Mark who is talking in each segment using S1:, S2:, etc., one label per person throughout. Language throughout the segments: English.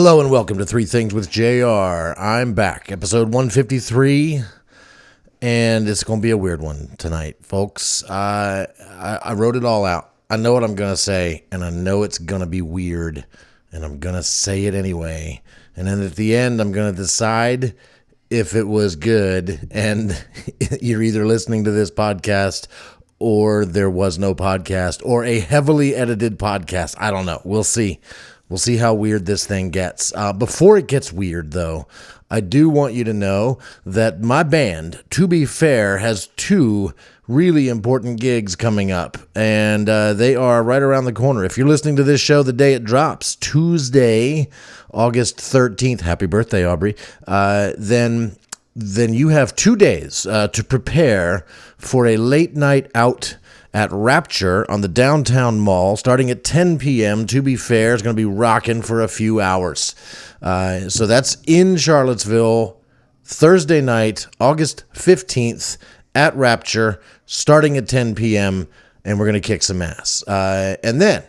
S1: Hello and welcome to Three Things with JR. I'm back, episode 153, and it's going to be a weird one tonight, folks. I wrote it all out. I know what I'm going to say, and I know it's going to be weird, and I'm going to say it anyway. And then at the end, I'm going to decide if it was good, and you're either listening to this podcast or there was no podcast or a heavily edited podcast. I don't know. We'll see. We'll see how weird this thing gets. Before it gets weird, though, I do want you to know that my band, To Be Fair, has two really important gigs coming up, and they are right around the corner. If you're listening to this show the day it drops, Tuesday, August 13th, happy birthday, Aubrey, then you have 2 days to prepare for a late night out at Rapture on the downtown mall, starting at 10 p.m. To Be Fair is going to be rocking for a few hours. So that's in Charlottesville, Thursday night, August 15th at Rapture, starting at 10 p.m., and we're going to kick some ass. And then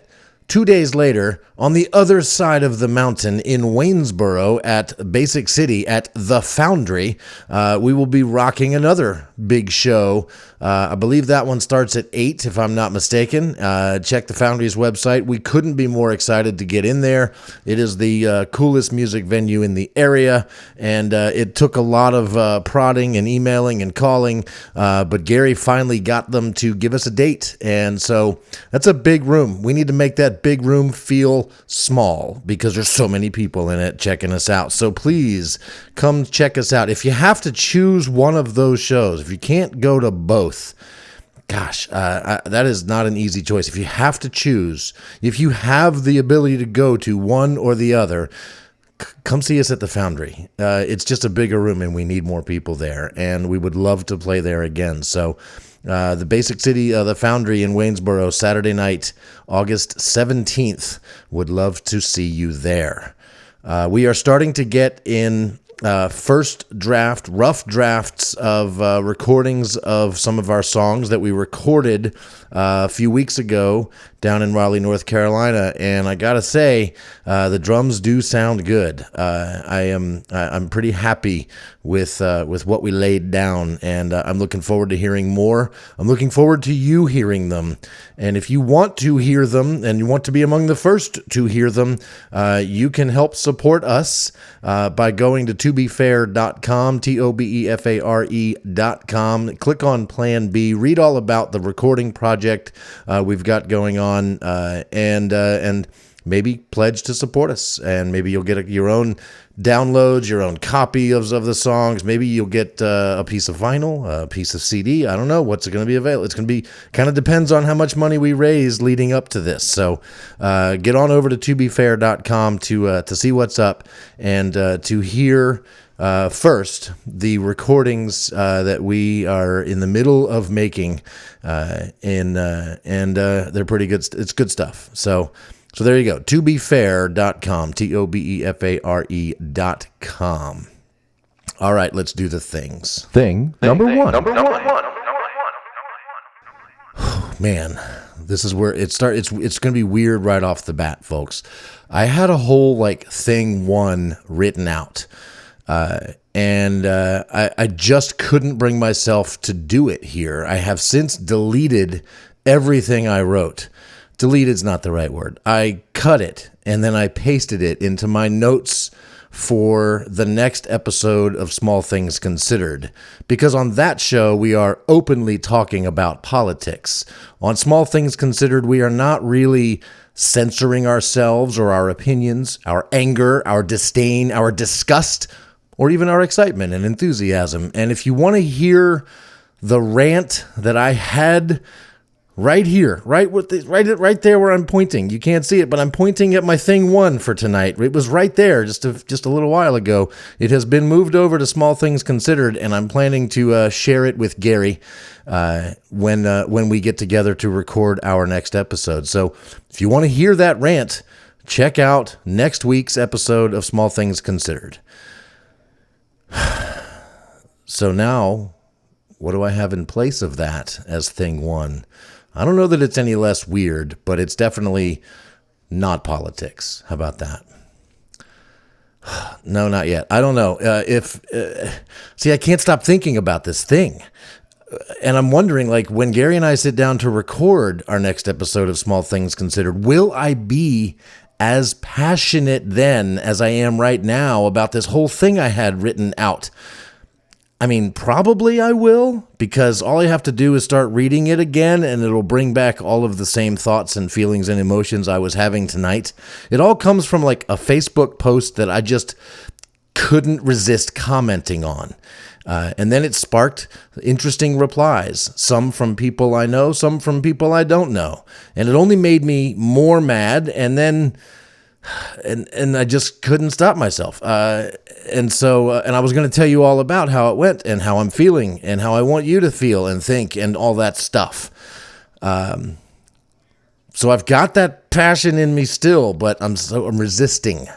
S1: 2 days later, on the other side of the mountain in Waynesboro at Basic City at The Foundry, we will be rocking another big show. I believe that one starts at 8, if I'm not mistaken. Check The Foundry's website. We couldn't be more excited to get in there. It is the coolest music venue in the area, and it took a lot of prodding and emailing and calling, but Gary finally got them to give us a date, and so that's a big room. We need to make that big room feel small because there's so many people in it checking us out. So please come check us out. If you have to choose one of those shows, if you can't go to both, gosh, that is not an easy choice. If you have to choose, if you have the ability to go to one or the other, come see us at the Foundry. It's just a bigger room and we need more people there, and we would love to play there again. So the Basic City, the Foundry in Waynesboro, Saturday night, August 17th. Would love to see you there. We are starting to get in first draft, rough drafts of recordings of some of our songs that we recorded a few weeks ago down in Raleigh, North Carolina, and I gotta say, the drums do sound good. I'm pretty happy with what we laid down, and I'm looking forward to hearing more. I'm looking forward to you hearing them, and if you want to hear them and you want to be among the first to hear them, you can help support us by going to tobefair.com, TOBEFARE.com. Click on Plan B. Read all about the recording project we've got going on, and maybe pledge to support us, and maybe you'll get your own downloads, your own copy of the songs. Maybe you'll get a piece of vinyl, a piece of CD. I don't know what's going to be available. It's going to be kind of depends on how much money we raise leading up to this. So get on over to tobefair.com to see what's up and to hear first the recordings that we are in the middle of making, and they're pretty good. It's good stuff. So there you go. tobefair.com, TOBEFARE.com. All right, let's do the things. Thing number one. Man, this is where it starts. It's going to be weird right off the bat, folks. I had a whole thing one written out. And I just couldn't bring myself to do it here. I have since deleted everything I wrote. Deleted's not the right word. I cut it, and then I pasted it into my notes for the next episode of Small Things Considered, because on that show, we are openly talking about politics. On Small Things Considered, we are not really censoring ourselves or our opinions, our anger, our disdain, our disgust, or even our excitement and enthusiasm. And if you want to hear the rant that I had right here, right there where I'm pointing, you can't see it, but I'm pointing at my thing one for tonight. It was right there just a little while ago. It has been moved over to Small Things Considered, and I'm planning to share it with Gary when we get together to record our next episode. So if you want to hear that rant, check out next week's episode of Small Things Considered. So now, what do I have in place of that as thing one? I don't know that it's any less weird, but it's definitely not politics. How about that? No, not yet. I don't know. See, I can't stop thinking about this thing. And I'm wondering, like, when Gary and I sit down to record our next episode of Small Things Considered, will I be as passionate then as I am right now about this whole thing I had written out? I mean, probably I will, because all I have to do is start reading it again, and it'll bring back all of the same thoughts and feelings and emotions I was having tonight. It all comes from like a Facebook post that I just couldn't resist commenting on. And then it sparked interesting replies, some from people I know, some from people I don't know. And it only made me more mad, and then and I just couldn't stop myself. And I was going to tell you all about how it went and how I'm feeling and how I want you to feel and think and all that stuff. So I've got that passion in me still, but I'm resisting.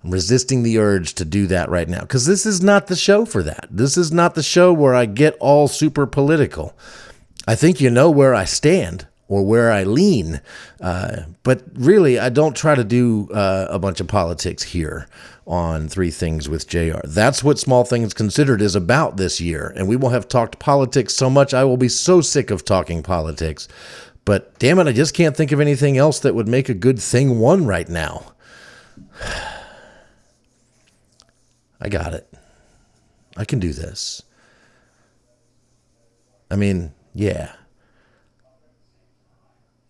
S1: I'm resisting the urge to do that right now, because this is not the show for that. This is not the show where I get all super political. I think you know where I stand or where I lean. But really, I don't try to do a bunch of politics here on Three Things with JR. That's what Small Things Considered is about this year. And we will have talked politics so much, I will be so sick of talking politics. But damn it, I just can't think of anything else that would make a good thing one right now. I got it. I can do this. I mean, yeah.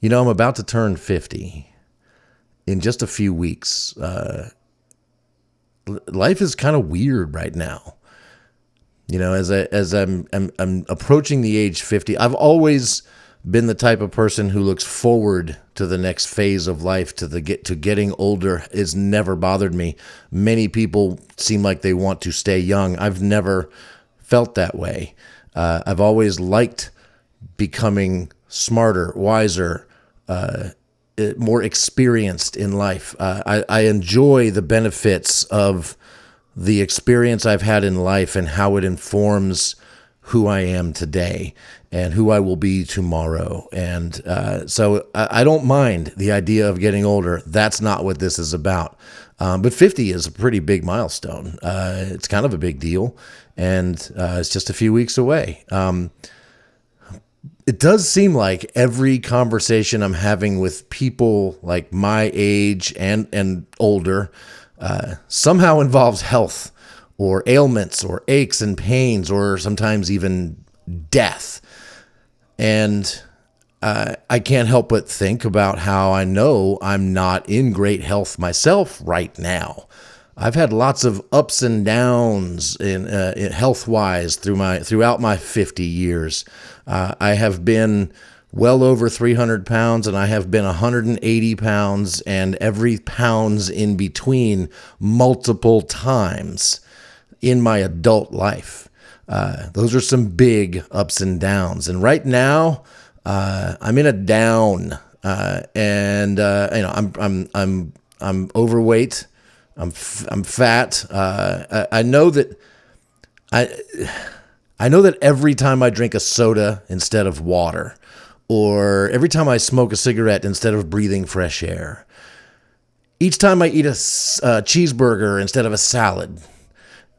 S1: You know, I'm about to turn 50 in just a few weeks. Life is kind of weird right now. You know, as I'm approaching the age 50, I've always been the type of person who looks forward to the next phase of life, to getting older. Has never bothered me. Many people seem like they want to stay young. I've never felt that way. I've always liked becoming smarter, wiser, more experienced in life. I enjoy the benefits of the experience I've had in life and how it informs who I am today and who I will be tomorrow. And so I don't mind the idea of getting older. That's not what this is about. But 50 is a pretty big milestone. It's kind of a big deal, and it's just a few weeks away. It does seem like every conversation I'm having with people like my age and older somehow involves health or ailments or aches and pains or sometimes even death. And I can't help but think about how I know I'm not in great health myself right now. I've had lots of ups and downs in health-wise throughout my 50 years. I have been well over 300 pounds, and I have been 180 pounds, and every pounds in between multiple times in my adult life. Those are some big ups and downs. And right now, I'm in a down, and I'm overweight. I'm fat. I know that every time I drink a soda instead of water, or every time I smoke a cigarette instead of breathing fresh air, each time I eat a cheeseburger instead of a salad,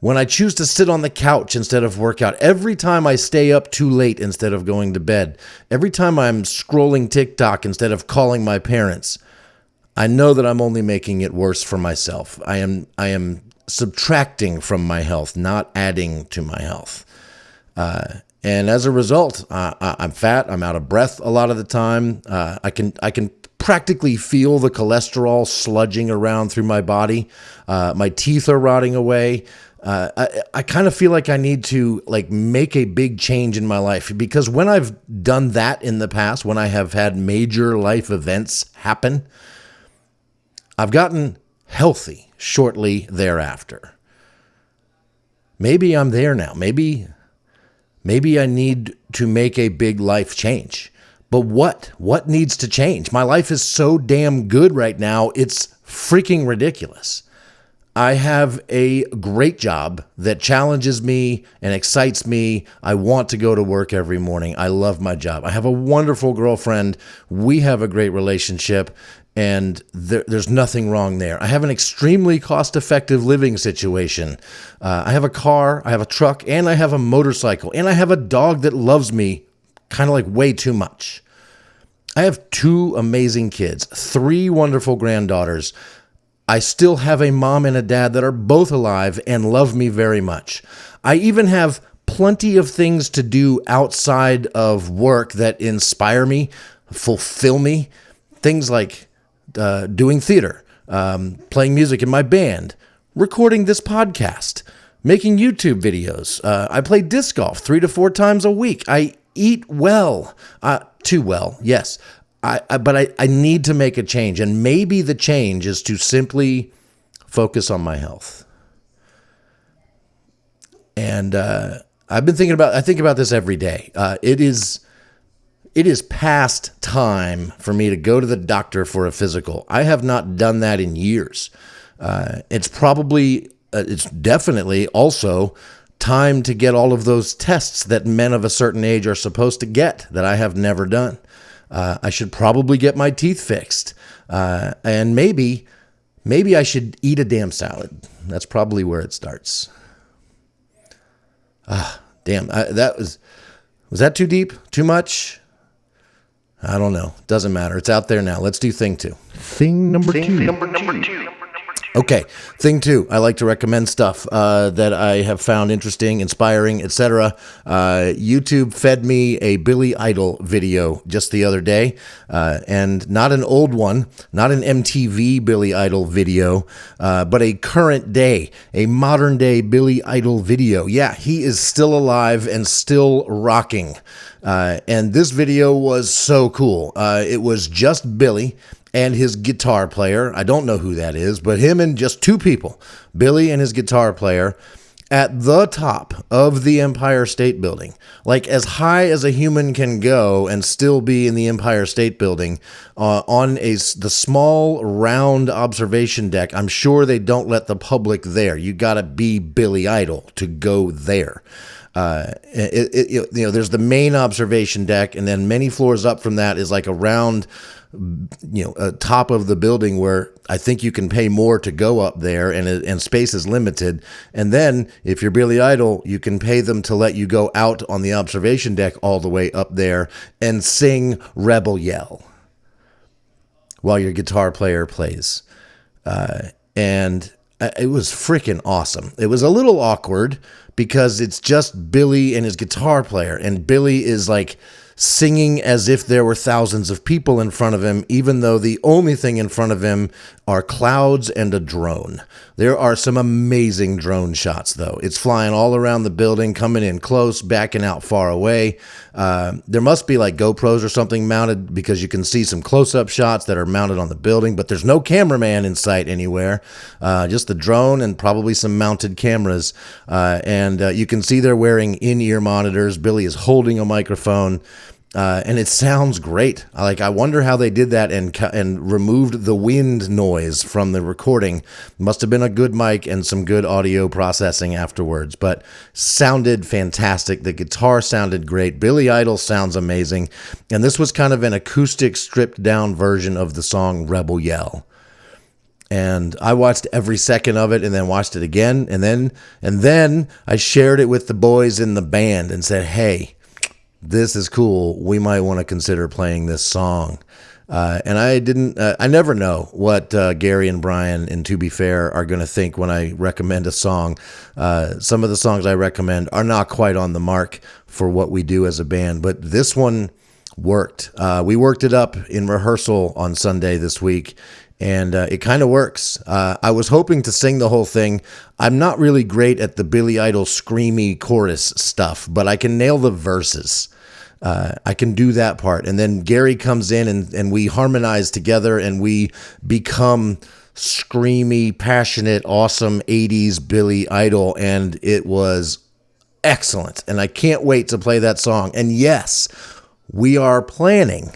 S1: when I choose to sit on the couch instead of work out, every time I stay up too late instead of going to bed, every time I'm scrolling TikTok instead of calling my parents, I know that I'm only making it worse for myself. I am subtracting from my health, not adding to my health. And as a result, I'm fat. I'm out of breath a lot of the time. I can practically feel the cholesterol sludging around through my body. My teeth are rotting away. I kind of feel like I need to make a big change in my life, because when I've done that in the past, when I have had major life events happen, I've gotten healthy shortly thereafter. Maybe I'm there now. Maybe I need to make a big life change. But what? What needs to change? My life is so damn good right now, it's freaking ridiculous. I have a great job that challenges me and excites me. I want to go to work every morning. I love my job. I have a wonderful girlfriend. We have a great relationship. And there's nothing wrong there. I have an extremely cost-effective living situation. I have a car, I have a truck, and I have a motorcycle, and I have a dog that loves me kind of like way too much. I have 2 amazing kids, 3 wonderful granddaughters. I still have a mom and a dad that are both alive and love me very much. I even have plenty of things to do outside of work that inspire me, fulfill me. Things like doing theater, playing music in my band, recording this podcast, making YouTube videos. I play disc golf 3 to 4 times a week. I eat well, too well, yes. But I need to make a change, and maybe the change is to simply focus on my health. And I think about this every day. It is past time for me to go to the doctor for a physical. I have not done that in years. It's definitely also time to get all of those tests that men of a certain age are supposed to get that I have never done. I should probably get my teeth fixed. And maybe I should eat a damn salad. That's probably where it starts. Damn. Was that too deep? Too much? I don't know. Doesn't matter. It's out there now. Let's do thing 2.
S2: Thing number two.
S1: Okay, thing 2. I like to recommend stuff that I have found interesting, inspiring, etc. YouTube fed me a Billy Idol video just the other day, and not an old one, not an MTV Billy Idol video, but a current day, a modern day Billy Idol video. Yeah, he is still alive and still rocking. And this video was so cool. It was just Billy and his guitar player. I don't know who that is, but him and just 2 people, Billy and his guitar player, at the top of the Empire State Building, like as high as a human can go and still be in the Empire State Building, on the small round observation deck. I'm sure they don't let the public there. You got to be Billy Idol to go there. There's the main observation deck, and then many floors up from that is like a round, top of the building where I think you can pay more to go up there, and space is limited. And then if you're Billy Idol, you can pay them to let you go out on the observation deck all the way up there and sing Rebel Yell while your guitar player plays. And it was freaking awesome. It was a little awkward because it's just Billy and his guitar player, and Billy is like singing as if there were thousands of people in front of him, even though the only thing in front of him are clouds and a drone. There are some amazing drone shots, though. It's flying all around the building, coming in close, backing out far away. There must be like GoPros or something mounted, because you can see some close-up shots that are mounted on the building, but there's no cameraman in sight anywhere, just the drone and probably some mounted cameras. And you can see they're wearing in-ear monitors. Billy is holding a microphone. And it sounds great. I wonder how they did that and removed the wind noise from the recording. Must have been a good mic and some good audio processing afterwards, but sounded fantastic. The guitar sounded great. Billy Idol sounds amazing. And this was kind of an acoustic stripped down version of the song Rebel Yell. And I watched every second of it, and then watched it again. And then I shared it with the boys in the band and said, hey, this is cool. We might want to consider playing this song. And I never know what Gary and Brian, and To Be Fair, are going to think when I recommend a song. Some of the songs I recommend are not quite on the mark for what we do as a band, but this one worked. We worked it up in rehearsal on Sunday this week, and it kind of works. I was hoping to sing the whole thing. I'm not really great at the Billy Idol screamy chorus stuff, but I can nail the verses. I can do that part. And then Gary comes in and we harmonize together, and we become screamy, passionate, awesome 80s Billy Idol. And it was excellent. And I can't wait to play that song. And yes, we are planning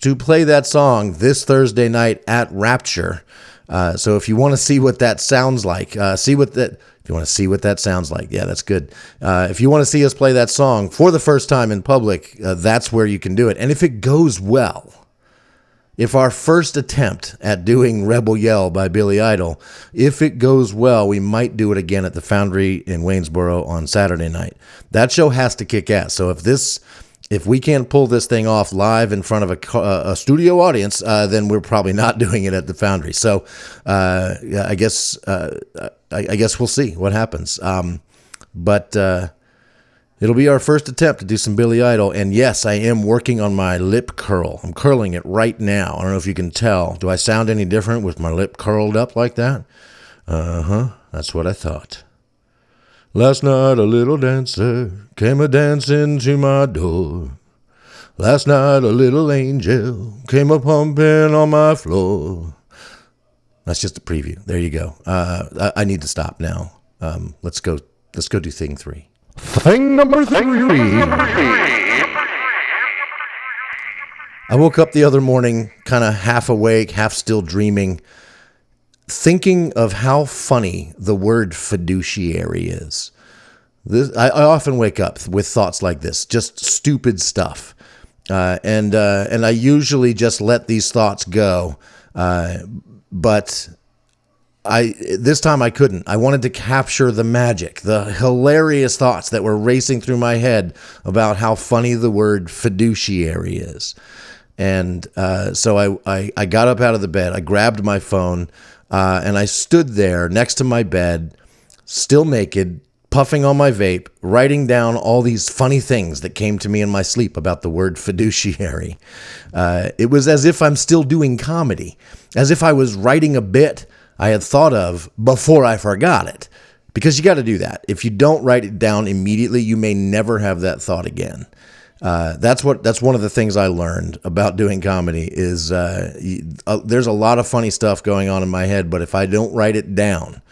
S1: to play that song this Thursday night at Rapture. So if you want to see what that sounds like, if you want to see what that sounds like, yeah, that's good. If you want to see us play that song for the first time in public, that's where you can do it. And if it goes well, if our first attempt at doing Rebel Yell by Billy Idol, if it goes well, we might do it again at the Foundry in Waynesboro on Saturday night. That show has to kick ass. So if we can't pull this thing off live in front of a studio audience, then we're probably not doing it at the Foundry. So I guess we'll see what happens. But it'll be our first attempt to do some Billy Idol. And yes, I am working on my lip curl. I'm curling it right now. I don't know if you can tell. Do I sound any different with my lip curled up like that? That's what I thought. Last night a little dancer came a-dancing to my door. Last night a little angel came a-pumping on my floor. That's just a preview. There you go. I need to stop now. Let's go do thing 3.
S2: Thing number 3.
S1: I woke up the other morning kind of half awake, half still dreaming, thinking of how funny the word fiduciary is. I often wake up with thoughts like this, just stupid stuff. And I usually just let these thoughts go. But this time I couldn't. I wanted to capture the magic, the hilarious thoughts that were racing through my head about how funny the word fiduciary is. And so I got up out of the bed, I grabbed my phone, and I stood there next to my bed, still naked, puffing on my vape, writing down all these funny things that came to me in my sleep about the word fiduciary. It was as if I'm still doing comedy, as if I was writing a bit I had thought of before I forgot it. Because you got to do that. If you don't write it down immediately, you may never have that thought again. That's one of the things I learned about doing comedy is there's a lot of funny stuff going on in my head, but if I don't write it down,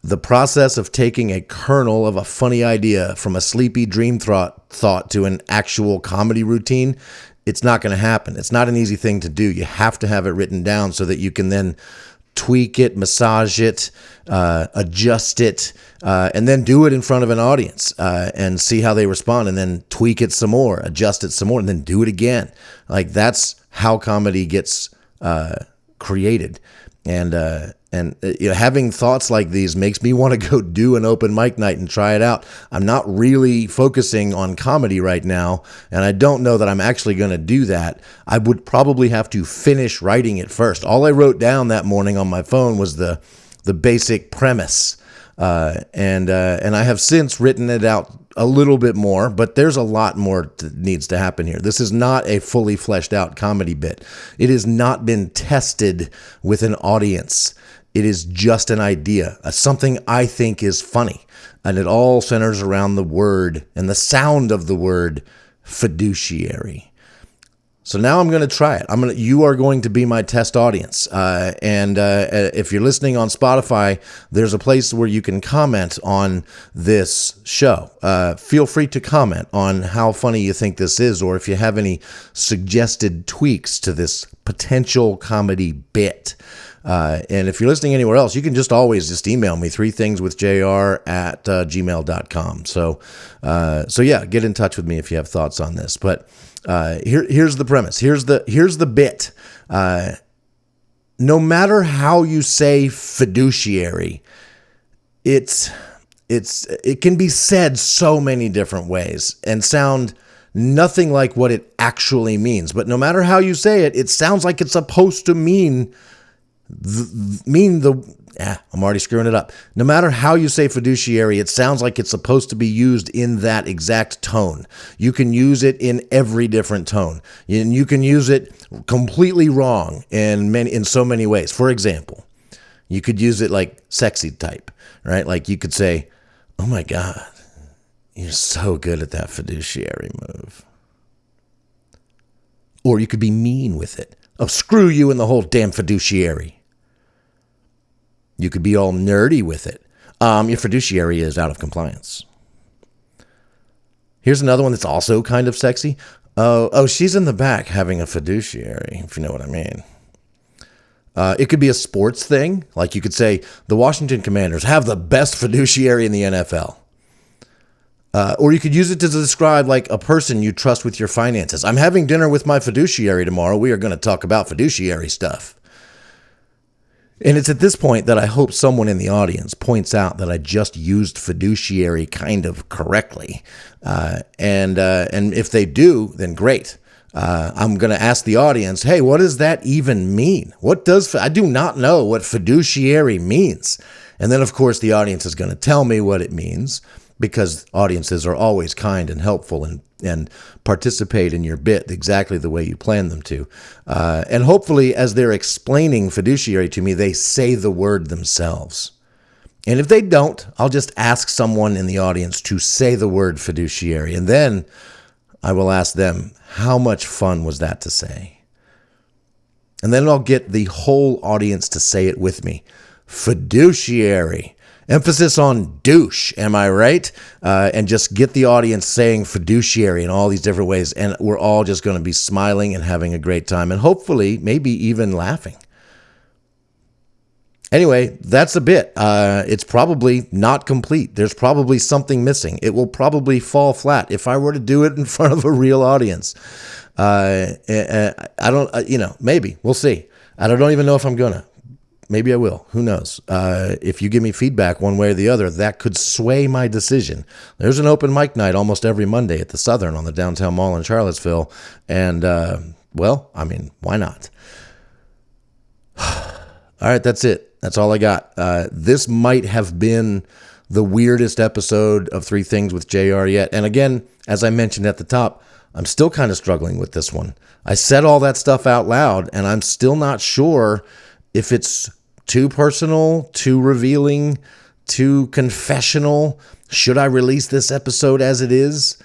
S1: the process of taking a kernel of a funny idea from a sleepy dream thought to an actual comedy routine, it's not going to happen. It's not an easy thing to do. You have to have it written down so that you can then tweak it, massage it, adjust it, and then do it in front of an audience and see how they respond, and then tweak it some more, adjust it some more, and then do it again. Like that's how comedy gets created. And having thoughts like these makes me want to go do an open mic night and try it out. I'm not really focusing on comedy right now, and I don't know that I'm actually going to do that. I would probably have to finish writing it first. All I wrote down that morning on my phone was the basic premise, and I have since written it out a little bit more, but there's a lot more that needs to happen here. This is not a fully fleshed out comedy bit. It has not been tested with an audience. It is just an idea, something I think is funny. And it all centers around the word and the sound of the word fiduciary. So now I'm going to try it. You are going to be my test audience. And if you're listening on Spotify, there's a place where you can comment on this show. Feel free to comment on how funny you think this is, or if you have any suggested tweaks to this potential comedy bit. And if you're listening anywhere else, you can always just email me, 3thingswithjr@gmail.com. So yeah, get in touch with me if you have thoughts on this. But here's the premise. Here's the bit. No matter how you say fiduciary, it can be said so many different ways and sound nothing like what it actually means. But no matter how you say it, it sounds like it's supposed to mean I'm already screwing it up. No matter how you say fiduciary, it sounds like it's supposed to be used in that exact tone. You can use it in every different tone, and you can use it completely wrong in so many ways. For example, you could use it like sexy type, right? Like you could say, "Oh my God, you're so good at that fiduciary move." Or you could be mean with it. "Oh, screw you and the whole damn fiduciary." You could be all nerdy with it. Your fiduciary is out of compliance. Here's another one that's also kind of sexy. Oh, she's in the back having a fiduciary, if you know what I mean. It could be a sports thing. Like you could say, the Washington Commanders have the best fiduciary in the NFL. Or you could use it to describe like a person you trust with your finances. I'm having dinner with my fiduciary tomorrow. We are going to talk about fiduciary stuff. And it's at this point that I hope someone in the audience points out that I just used fiduciary kind of correctly. And if they do, then great. I'm going to ask the audience, hey, what does that even mean? I do not know what fiduciary means. And then, of course, the audience is going to tell me what it means, because audiences are always kind and helpful and participate in your bit exactly the way you plan them to. And hopefully, as they're explaining fiduciary to me, they say the word themselves. And if they don't, I'll just ask someone in the audience to say the word fiduciary. And then I will ask them, how much fun was that to say? And then I'll get the whole audience to say it with me. Fiduciary. Emphasis on douche, am I right? And just get the audience saying fiduciary in all these different ways. And we're all just going to be smiling and having a great time. And hopefully, maybe even laughing. Anyway, that's a bit. It's probably not complete. There's probably something missing. It will probably fall flat if I were to do it in front of a real audience. I don't, maybe. We'll see. I don't even know if I'm going to. Maybe I will. Who knows? If you give me feedback one way or the other, that could sway my decision. There's an open mic night almost every Monday at the Southern on the downtown mall in Charlottesville. And, why not? All right, that's it. That's all I got. This might have been the weirdest episode of Three Things with JR yet. And again, as I mentioned at the top, I'm still kind of struggling with this one. I said all that stuff out loud, and I'm still not sure if it's too personal, too revealing, too confessional. Should I release this episode as it is?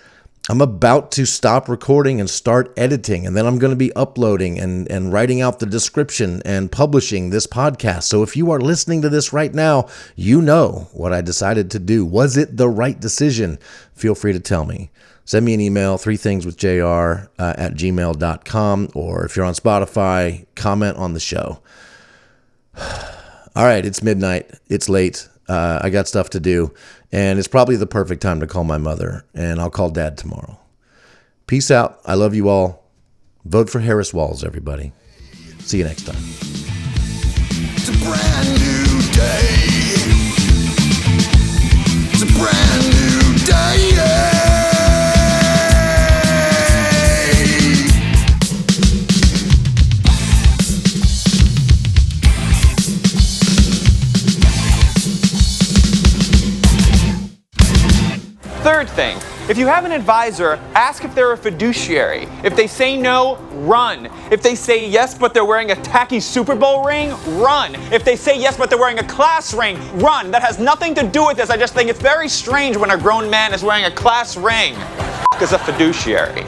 S1: I'm about to stop recording and start editing, and then I'm going to be uploading and writing out the description and publishing this podcast. So if you are listening to this right now, you know what I decided to do. Was it the right decision? Feel free to tell me. Send me an email, threethingswithjr@gmail.com, or if you're on Spotify, comment on the show. All right, it's midnight. It's late. I got stuff to do, and it's probably the perfect time to call my mother, and I'll call Dad tomorrow. Peace out. I love you all. Vote for Harris Walls, everybody. See you next time.
S3: It's a brand new day. It's a brand new day.
S4: Third thing, if you have an advisor, ask if they're a fiduciary. If they say no, run. If they say yes, but they're wearing a tacky Super Bowl ring, run. If they say yes, but they're wearing a class ring, run. That has nothing to do with this. I just think it's very strange when a grown man is wearing a class ring. Is a fiduciary.